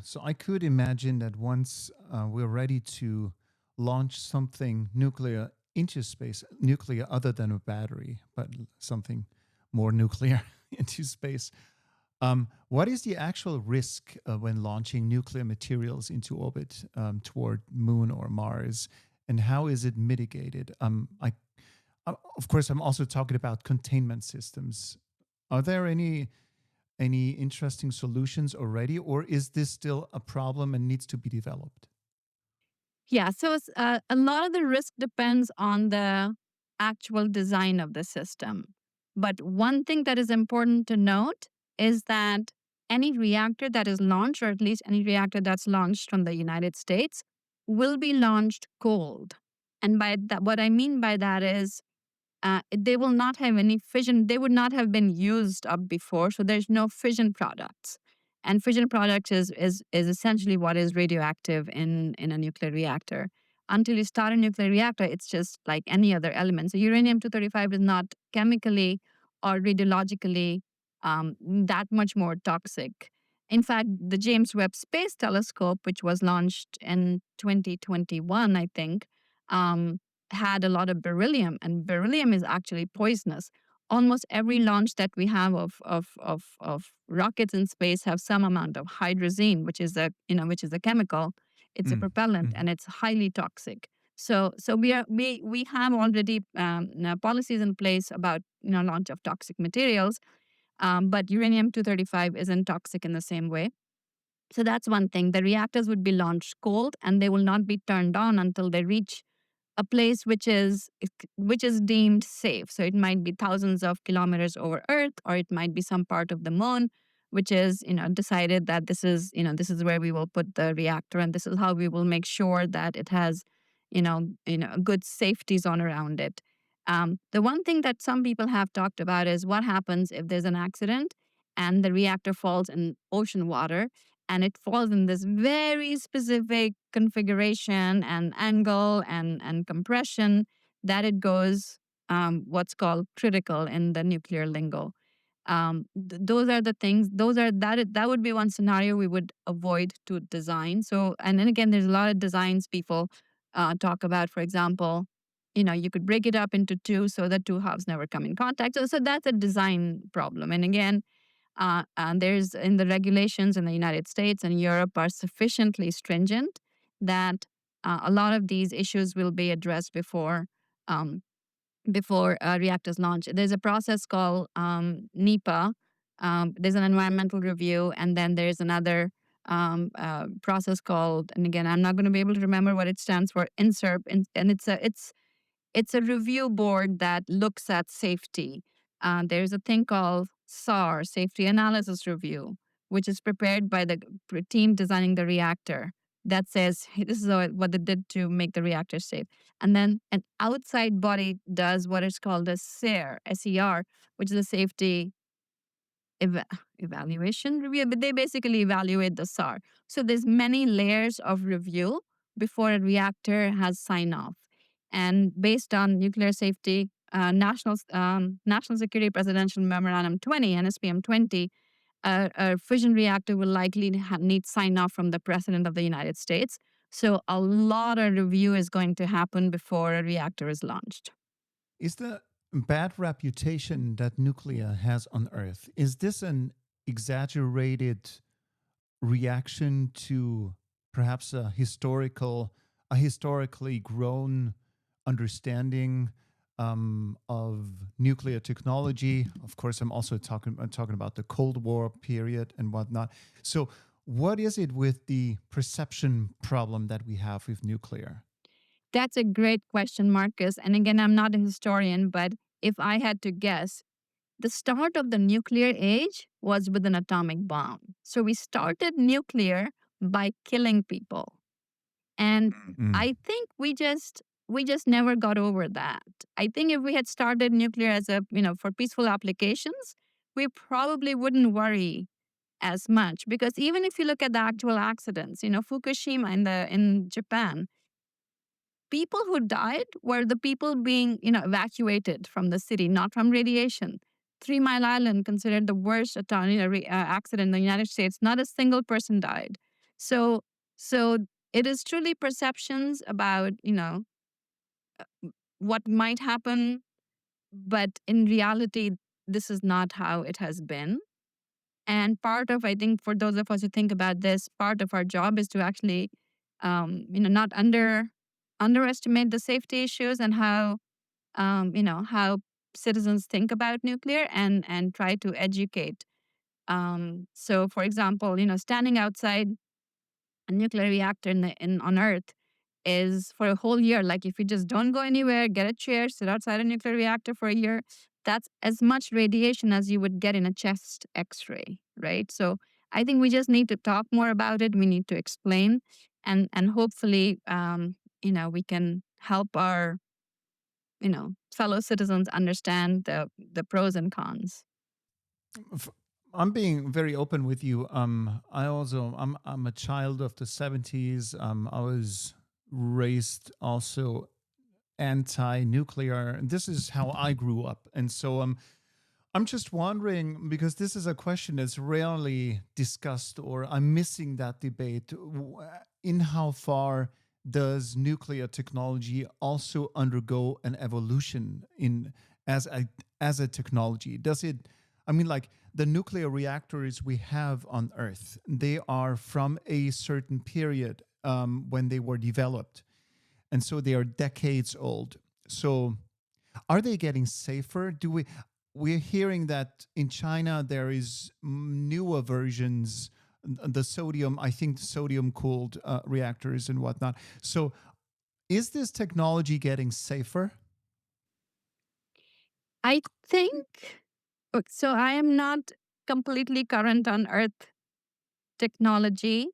So I could imagine that once we're ready to launch something nuclear into space, nuclear other than a battery, but something more nuclear into space, what is the actual risk when launching nuclear materials into orbit toward Moon or Mars, and how is it mitigated? Of course, I'm also talking about containment systems. Are there any interesting solutions already, or is this still a problem and needs to be developed? Yeah, so a lot of the risk depends on the actual design of the system. But one thing that is important to note is that any reactor that is launched, or at least any reactor that's launched from the United States, will be launched cold. And by that, what I mean by that is they will not have any fission. They would not have been used up before, so there's no fission products. And fission products is essentially what is radioactive in a nuclear reactor. Until you start a nuclear reactor, it's just like any other element. So uranium 235 is not chemically or radiologically that much more toxic. In fact, the James Webb Space Telescope, which was launched in 2021, I think, um, had a lot of beryllium, and beryllium is actually poisonous. Almost every launch that we have of rockets in space have some amount of hydrazine, which is a chemical. It's a Mm. propellant, Mhm. and it's highly toxic. So we have already policies in place about launch of toxic materials, but uranium 235 isn't toxic in the same way. So that's one thing. The reactors would be launched cold and they will not be turned on until they reach a place which is deemed safe. So it might be thousands of kilometers over Earth, or it might be some part of the moon, which is decided that this is where we will put the reactor, and this is how we will make sure that it has a good safety zone around it. The one thing that some people have talked about is what happens if there's an accident and the reactor falls in ocean water, and it falls in this very specific configuration and angle and compression that it goes what's called critical in the nuclear lingo. Those are the things. That would be one scenario we would avoid to design. So, and then again, there's a lot of designs people talk about. For example, you could break it up into two so that two halves never come in contact. So that's a design problem. And again, and there's in the regulations in the United States and Europe are sufficiently stringent that a lot of these issues will be addressed um, before reactors launch. There's a process called NEPA. There's an environmental review, and then there's another process called, and again, I'm not going to be able to remember what it stands for, INSERP, and it's a review board that looks at safety. There's a thing called SAR, Safety Analysis Review, which is prepared by the team designing the reactor that says, hey, this is what they did to make the reactor safe. And then an outside body does what is called a SER, which is a safety eva- evaluation review, but they basically evaluate the SAR. So there's many layers of review before a reactor has sign off. And based on nuclear safety, National Security Presidential Memorandum 20, NSPM 20, a fission reactor will likely need sign off from the President of the United States. So a lot of review is going to happen before a reactor is launched. Is the bad reputation that nuclear has on Earth, is this an exaggerated reaction to perhaps a historically grown understanding of nuclear technology? Of course, I'm talking about the Cold War period and whatnot. So, what is it with the perception problem that we have with nuclear? That's a great question, Marcus. And again, I'm not a historian, but if I had to guess, the start of the nuclear age was with an atomic bomb. So we started nuclear by killing people. And Mm. I think we just never got over that. I think if we had started nuclear as for peaceful applications, we probably wouldn't worry as much, because even if you look at the actual accidents, Fukushima in Japan, people who died were the people being evacuated from the city, not from radiation. 3 Mile Island, considered the worst accident in the United States, not a single person died. So so it is truly perceptions about what might happen, but in reality this is not how it has been. And part of, I think, for those of us who think about this, part of our job is to actually not underestimate the safety issues and how citizens think about nuclear, and try to educate. So for example, standing outside a nuclear reactor on Earth is for a whole year. Like if you just don't go anywhere, get a chair, sit outside a nuclear reactor for a year, that's as much radiation as you would get in a chest X-ray, right? So I think we just need to talk more about it. We need to explain, and hopefully, we can help our fellow citizens understand the pros and cons. F- I'm being very open with you. I'm a child of the 70s. I was raised also anti-nuclear. This is how I grew up, and so I'm just wondering, because this is a question that's rarely discussed, or I'm missing that debate. In how far does nuclear technology also undergo an evolution in as a as a technology? Does it? I mean, like the nuclear reactors we have on Earth, they are from a certain period when they were developed, and so they are decades old. So are they getting safer? Do we're hearing that in China there is newer versions the sodium, I think sodium cooled reactors and whatnot. So is this technology getting safer? I think so. I am not completely current on Earth technology.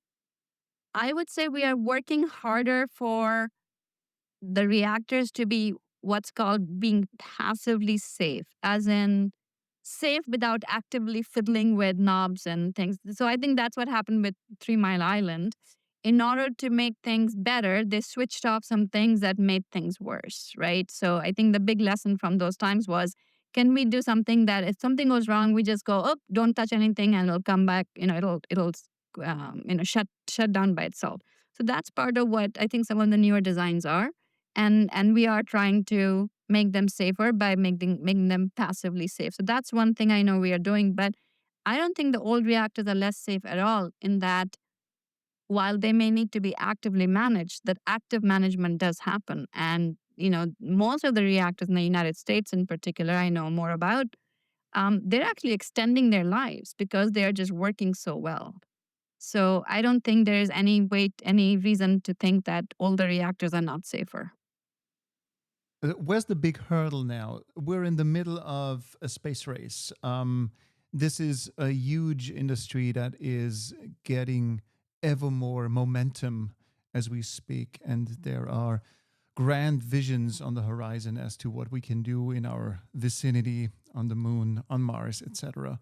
I would say we are working harder for the reactors to be what's called being passively safe, as in safe without actively fiddling with knobs and things. So I think that's what happened with 3 Mile Island. In order to make things better, they switched off some things that made things worse, right? So I think the big lesson from those times was, can we do something that if something goes wrong, we just go, oh, don't touch anything, and it'll come back. Shut down by itself. So that's part of what I think some of the newer designs are, and we are trying to make them safer by making them passively safe. So that's one thing I know we are doing. But I don't think the old reactors are less safe at all, in that while they may need to be actively managed, that active management does happen. And most of the reactors in the United States in particular, I know more about, they're actually extending their lives because they are just working so well. So I don't think there is any reason to think that older reactors are not safer. Where's the big hurdle now? We're in the middle of a space race. This is a huge industry that is getting ever more momentum as we speak, and there are grand visions on the horizon as to what we can do in our vicinity, on the moon, on Mars, etc.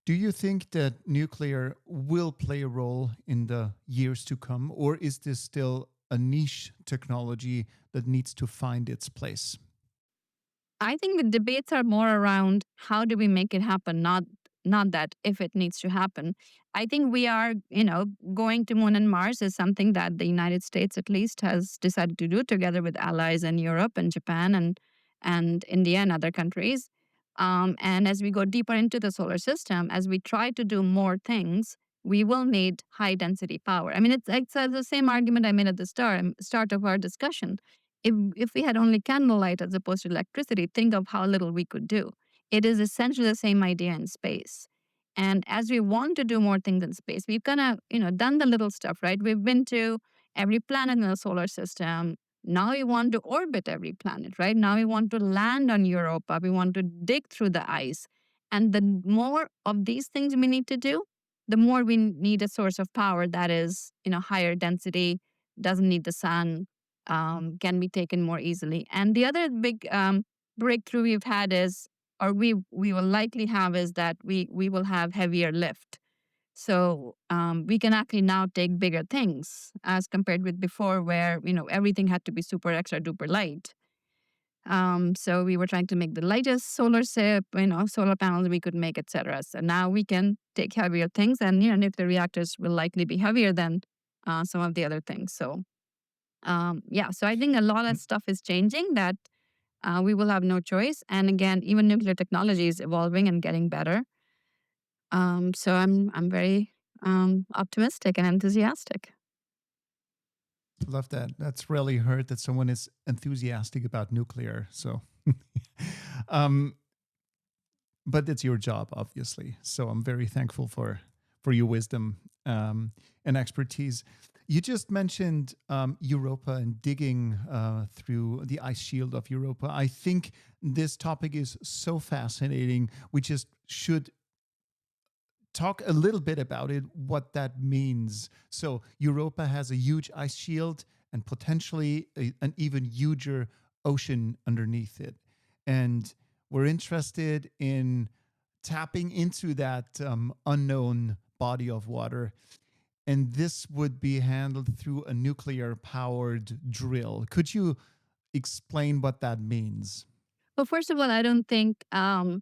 Do you think that nuclear will play a role in the years to come, or is this still a niche technology that needs to find its place? I think the debates are more around how do we make it happen, not that if it needs to happen. I think we are, going to moon and Mars is something that the United States at least has decided to do together with allies in Europe and Japan and India and other countries. And as we go deeper into the solar system, as we try to do more things, we will need high density power. I mean, it's the same argument I made at the start of our discussion. If we had only candlelight as opposed to electricity, think of how little we could do. It is essentially the same idea in space. And as we want to do more things in space, we've kind of, done the little stuff, right? We've been to every planet in the solar system. Now we want to orbit every planet, right? Now we want to land on Europa. We want to dig through the ice. And the more of these things we need to do, the more we need a source of power that is, higher density, doesn't need the sun, can be taken more easily. And the other big breakthrough we've had is, or we will likely have, is that we will have heavier lift. So we can actually now take bigger things as compared with before, where everything had to be super extra duper light. So we were trying to make the lightest solar ship, solar panels we could make, etc. So now we can take heavier things, and nuclear reactors will likely be heavier than some of the other things. So yeah, so I think a lot of stuff is changing that we will have no choice. And again, even nuclear technology is evolving and getting better. So I'm very optimistic and enthusiastic. Love that. That's rarely heard that someone is enthusiastic about nuclear. So, um, but it's your job, obviously. So I'm very thankful for your wisdom and expertise. You just mentioned Europa and digging through the ice shield of Europa. I think this topic is so fascinating. We just should talk a little bit about it, what that means. So, Europa has a huge ice shield and potentially an even huger ocean underneath it. And we're interested in tapping into that unknown body of water. And this would be handled through a nuclear powered drill. Could you explain what that means? Well, first of all, I don't think I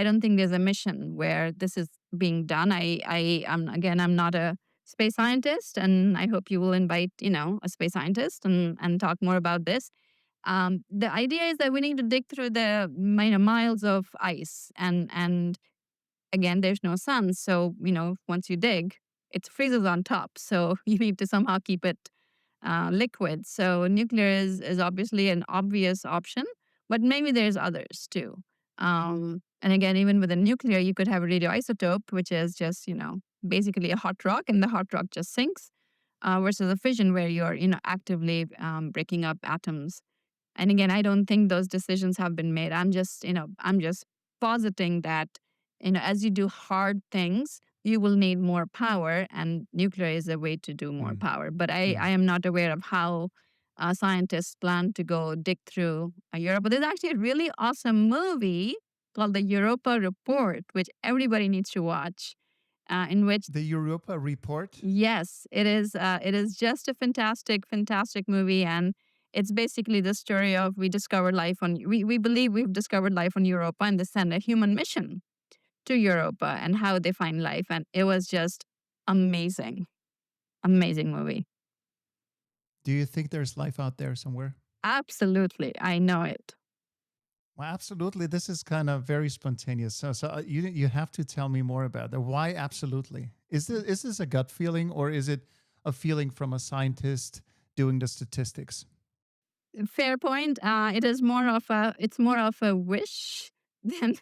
don't think there's a mission where this is being done. I'm not a space scientist, and I hope you will invite, a space scientist and talk more about this. The idea is that we need to dig through the miles of ice, and again, there's no sun. So, once you dig, it freezes on top. So you need to somehow keep it liquid. So nuclear is obviously an obvious option, but maybe there's others too. And again, even with a nuclear, you could have a radioisotope, which is just, basically a hot rock, and the hot rock just sinks, versus a fission where you're, actively breaking up atoms. And again, I don't think those decisions have been made. I'm just positing that, as you do hard things, you will need more power, and nuclear is a way to do more Mm. power. But I Mm. am not aware of how scientists plan to go dig through Europe. But there's actually a really awesome movie called the Europa Report, which everybody needs to watch, in which The Europa report. yes, it is. It is just a fantastic, fantastic movie, and it's basically the story of we discovered life on. We believe we've discovered life on Europa, and they send a human mission to Europa, and how they find life, and it was just amazing, amazing movie. Do you think there's life out there somewhere? Absolutely, I know it. Well, absolutely. This is kind of very spontaneous. So you have to tell me more about that. Why absolutely? Is this a gut feeling, or is it a feeling from a scientist doing the statistics? Fair point. It's more of a wish than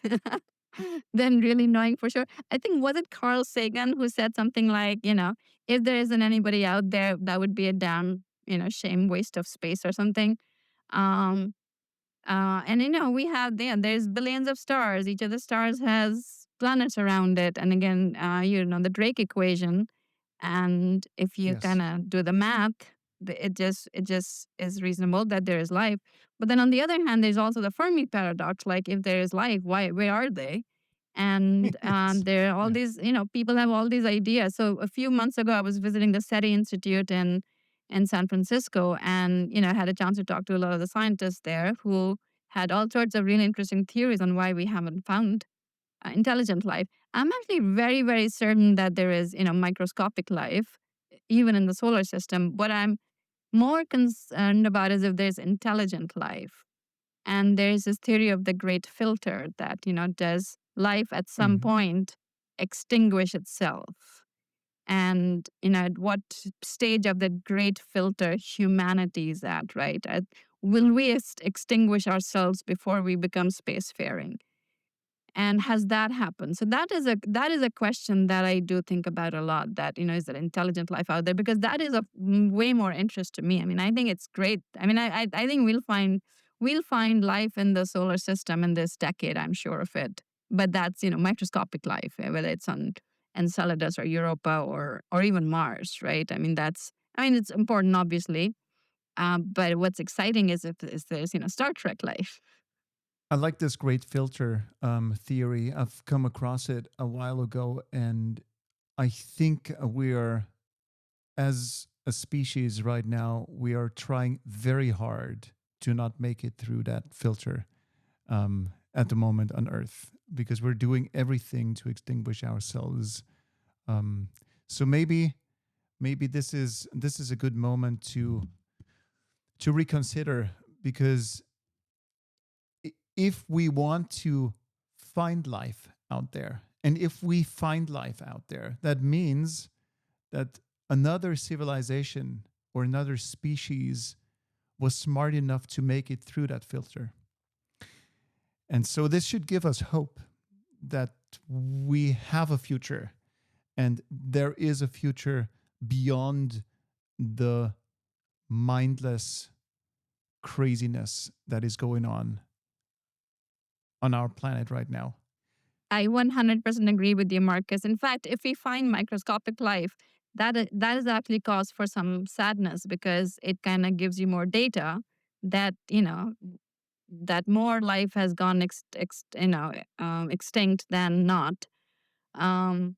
than really knowing for sure. I think, was it Carl Sagan who said something like, if there isn't anybody out there, that would be a damn, shame, waste of space or something. Um, and we have there's billions of stars. Each of the stars has planets around it. And again, the Drake equation. And if you Yes. kind of do the math, it just is reasonable that there is life. But then on the other hand, there's also the Fermi paradox. Like, if there is life, where are they? And Yes. there are all Yeah. these, people have all these ideas. So a few months ago, I was visiting the SETI Institute in San Francisco, and I had a chance to talk to a lot of the scientists there who had all sorts of really interesting theories on why we haven't found intelligent life. I'm actually very, very certain that there is, microscopic life, even in the solar system. What I'm more concerned about is if there's intelligent life. And there's this theory of the great filter that, does life at some Mhm. point extinguish itself? And, at what stage of the great filter humanity is at, right? Will we extinguish ourselves before we become spacefaring? And has that happened? So that is a question that I do think about a lot. That, is there intelligent life out there? Because that is of way more interest to me. I mean, I think it's great. I mean, I think we'll find life in the solar system in this decade. I'm sure of it. But that's, microscopic life, whether it's on Enceladus or Europa or even Mars, right? I mean, it's important, obviously. But what's exciting is there's, Star Trek life. I like this great filter theory. I've come across it a while ago, and I think we are, as a species right now, we are trying very hard to not make it through that filter at the moment on Earth, because we're doing everything to extinguish ourselves. Um, so maybe this is a good moment to reconsider, because if we want to find life out there, and if we find life out there, that means that another civilization or another species was smart enough to make it through that filter. And so this should give us hope that we have a future, and there is a future beyond the mindless craziness that is going on our planet right now. I 100% agree with you, Marcus. In fact, if we find microscopic life, that is actually cause for some sadness, because it kind of gives you more data that, that more life has gone extinct than not. And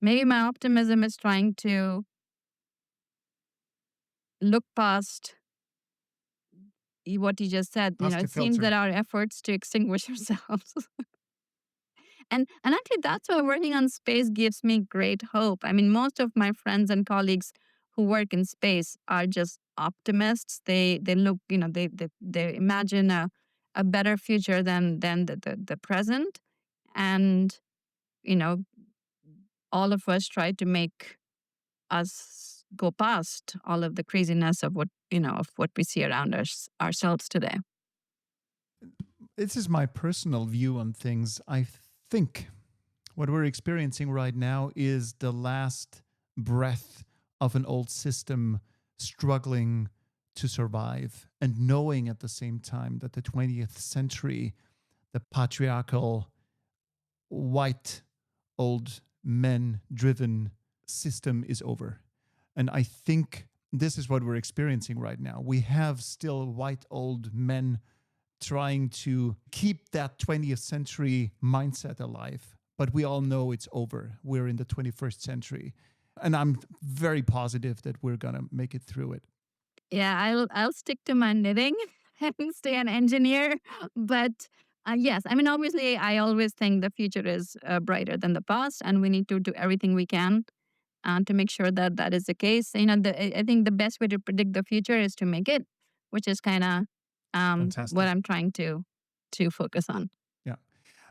maybe my optimism is trying to look past what you just said. Past the It seems that filter. our efforts to extinguish ourselves. And actually, that's why working on space gives me great hope. I mean, most of my friends and colleagues who work in space are just optimists. They look, they imagine a better future than the present. And, you know, all of us try to make us go past all of the craziness of what we see around ourselves today. this is my personal view on things. I think what we're experiencing right now is the last breath of an old system struggling to survive and knowing at the same time that the 20th century, the patriarchal, white, old men driven system is over. And I think this is what we're experiencing right now. We have still white old men trying to keep that 20th century mindset alive. But we all know it's over. We're in the 21st century. And I'm very positive that we're going to make it through it. Yeah, I'll stick to my knitting and stay an engineer. But yes, I mean, obviously, I always think the future is brighter than the past, and we need to do everything we can to make sure that that is the case. I think the best way to predict the future is to make it, which is kind of what Fantastic. I'm trying to focus on. Yeah.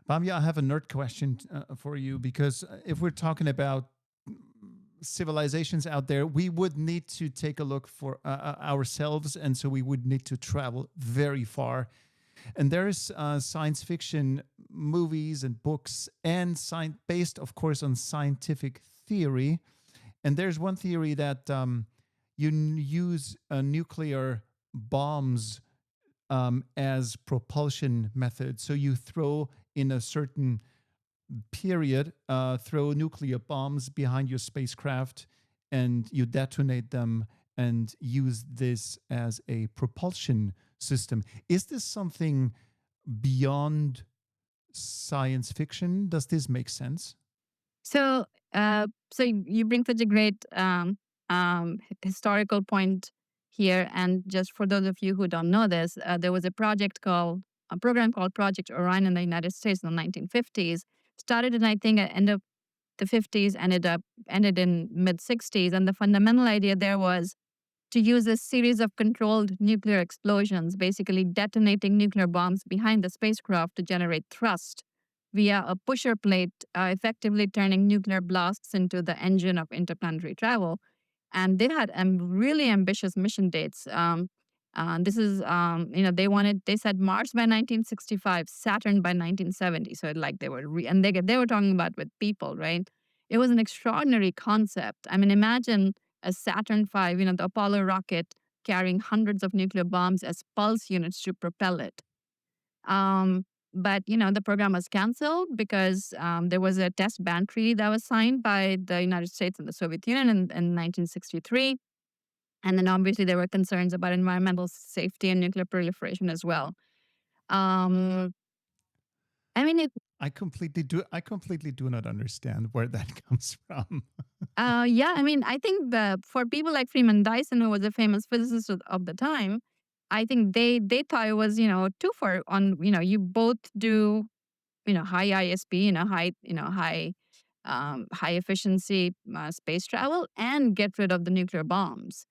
Bhavya, I have a nerd question for you because if we're talking about civilizations out there, we would need to take a look for ourselves. And so we would need to travel very far. And there's science fiction movies and books and based, of course, on scientific theory. And there's one theory that you use nuclear bombs as propulsion method. So you throw in a certain period, throw nuclear bombs behind your spacecraft and you detonate them and use this as a propulsion system. Is this something beyond science fiction? Does this make sense? So you bring such a great historical point here. And just for those of you who don't know this, there was a program called Project Orion in the United States in the 1950s. Started in, I think, at end of the 50s, ended in mid 60s. And the fundamental idea there was to use a series of controlled nuclear explosions, basically detonating nuclear bombs behind the spacecraft to generate thrust via a pusher plate, effectively turning nuclear blasts into the engine of interplanetary travel. And they had really ambitious mission dates. This is, they said Mars by 1965, Saturn by 1970. So like they were, and they were talking about with people, right? It was an extraordinary concept. I mean, imagine a Saturn V, the Apollo rocket carrying hundreds of nuclear bombs as pulse units to propel it. But the program was canceled because there was a test ban treaty that was signed by the United States and the Soviet Union in 1963. And then obviously there were concerns about environmental safety and nuclear proliferation as well. Um, I mean, I completely do not understand where that comes from. yeah, I mean, I think for people like Freeman Dyson, who was a famous physicist of the time, I think they thought it was too far on. You both do high ISP, high efficiency space travel, and get rid of the nuclear bombs.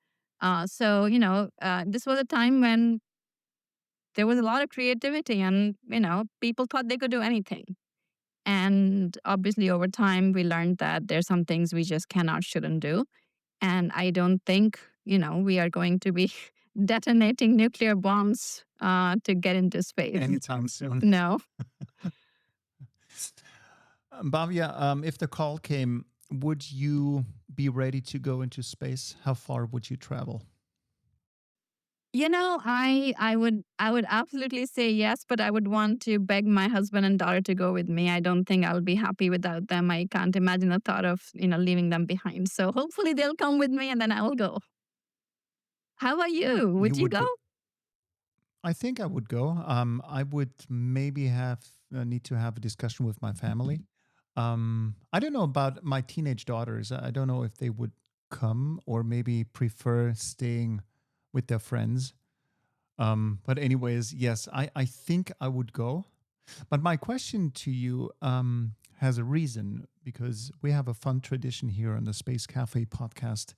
So this was a time when there was a lot of creativity, and people thought they could do anything. And obviously, over time, we learned that there's some things we just cannot, shouldn't do. And I don't think, we are going to be detonating nuclear bombs to get into space. Anytime soon. No. Bhavya, if the call came, would you be ready to go into space? How far would you travel? I would absolutely say yes, but I would want to beg my husband and daughter to go with me. I don't think I'll be happy without them. I can't imagine the thought of leaving them behind. So hopefully they'll come with me, and then I will go. How about you? Would You you would go? go. I think I would go. I would maybe need to have a discussion with my family. I don't know about my teenage daughters. I don't know if they would come or maybe prefer staying with their friends. But anyways, yes, I think I would go. But my question to you has a reason because we have a fun tradition here on the Space Café podcast.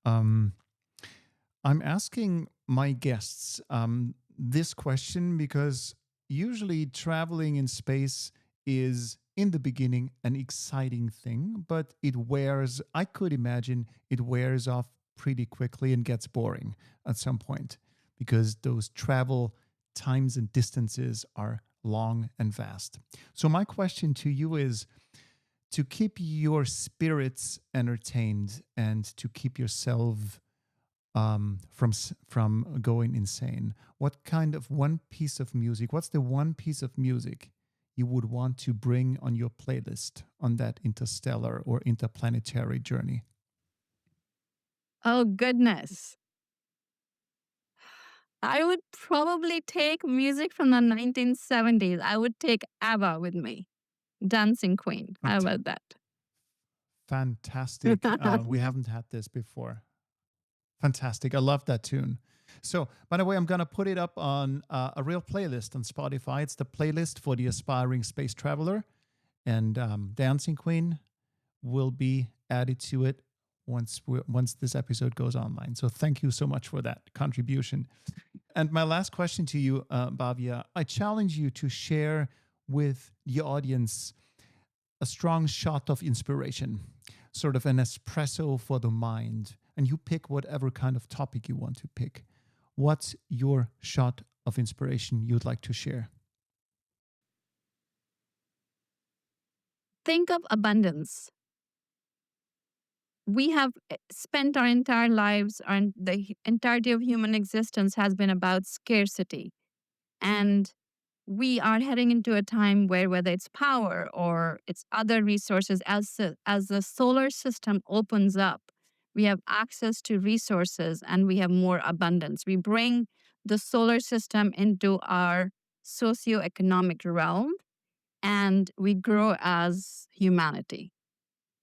Um, I'm asking my guests this question because usually traveling in space is in the beginning an exciting thing, but I could imagine it wears off pretty quickly and gets boring at some point because those travel times and distances are long and vast. So, my question to you is to keep your spirits entertained and to keep yourself from going insane. What kind of one piece of music? What's the one piece of music you would want to bring on your playlist on that interstellar or interplanetary journey? Oh, goodness. I would probably take music from the 1970s. I would take ABBA with me. Dancing Queen. How about that? Fantastic. We haven't had this before. Fantastic. I love that tune. So, by the way, I'm going to put it up on a real playlist on Spotify. It's the playlist for the aspiring space traveler. And Dancing Queen will be added to it once this episode goes online. So, thank you so much for that contribution. And my last question to you, Bhavya, I challenge you to share with the audience a strong shot of inspiration, sort of an espresso for the mind. And you pick whatever kind of topic you want to pick. What's your shot of inspiration you'd like to share? Think of abundance. We have spent our entire lives, and the entirety of human existence has been about scarcity. And we are heading into a time where, whether it's power or it's other resources, as the solar system opens up, we have access to resources and we have more abundance. We bring the solar system into our socioeconomic realm and we grow as humanity.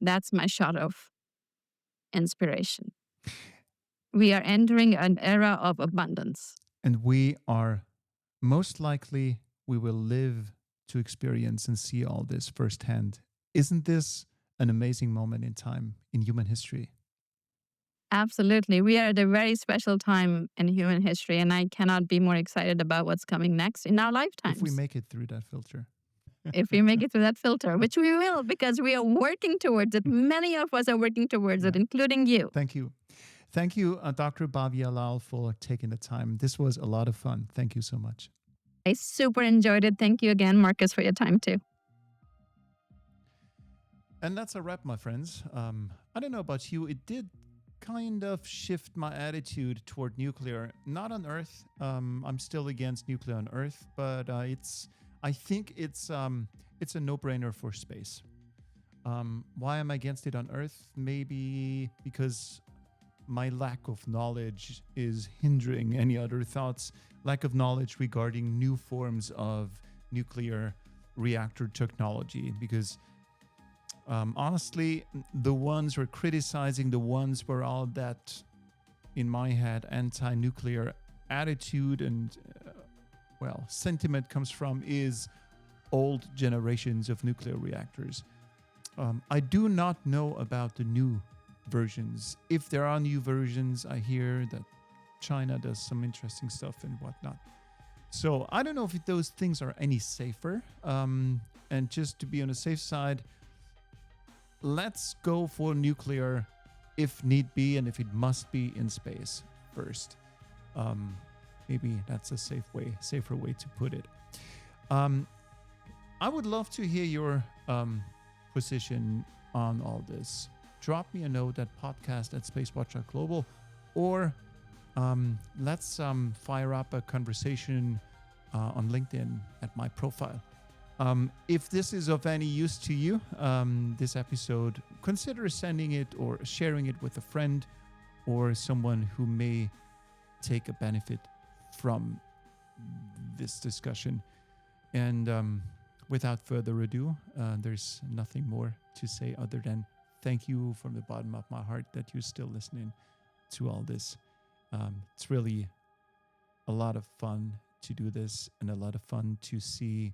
That's my shot of inspiration. We are entering an era of abundance. And we are most likely, we will live to experience and see all this firsthand. Isn't this an amazing moment in time in human history? Absolutely. We are at a very special time in human history, and I cannot be more excited about what's coming next in our lifetimes. If we make it through that filter. If we make it through that filter, which we will, because we are working towards it. Many of us are working towards it, including you. Thank you. Thank you, Dr. Bhavya Lal, for taking the time. This was a lot of fun. Thank you so much. I super enjoyed it. Thank you again, Marcus, for your time too. And that's a wrap, my friends. I don't know about you. It did kind of shift my attitude toward nuclear. Not on Earth. I'm still against nuclear on Earth, but I think it's a no-brainer for space. Why am I against it on Earth? Maybe because my lack of knowledge is hindering any other thoughts. Lack of knowledge regarding new forms of nuclear reactor technology. Because honestly, the ones who are criticizing, the ones where all that, in my head, anti-nuclear attitude and sentiment comes from is old generations of nuclear reactors. I do not know about the new versions. If there are new versions, I hear that China does some interesting stuff and whatnot. So I don't know if those things are any safer. And just to be on the safe side, let's go for nuclear if need be and if it must be in space first. Maybe that's a safer way to put it. I would love to hear your position on all this. Drop me a note at podcast@SpaceWatch.Global, or let's fire up a conversation on LinkedIn at my profile. If this is of any use to you, this episode, consider sending it or sharing it with a friend or someone who may take a benefit from this discussion. And without further ado, there's nothing more to say other than thank you from the bottom of my heart that you're still listening to all this. It's really a lot of fun to do this and a lot of fun to see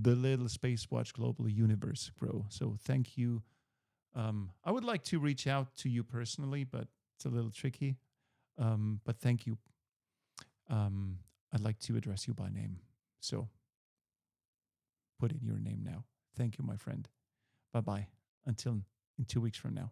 the little SpaceWatch.Global universe grow. So thank you. I would like to reach out to you personally, but it's a little tricky. But thank you. I'd like to address you by name. So put in your name now. Thank you, my friend. Bye-bye. Until in 2 weeks from now.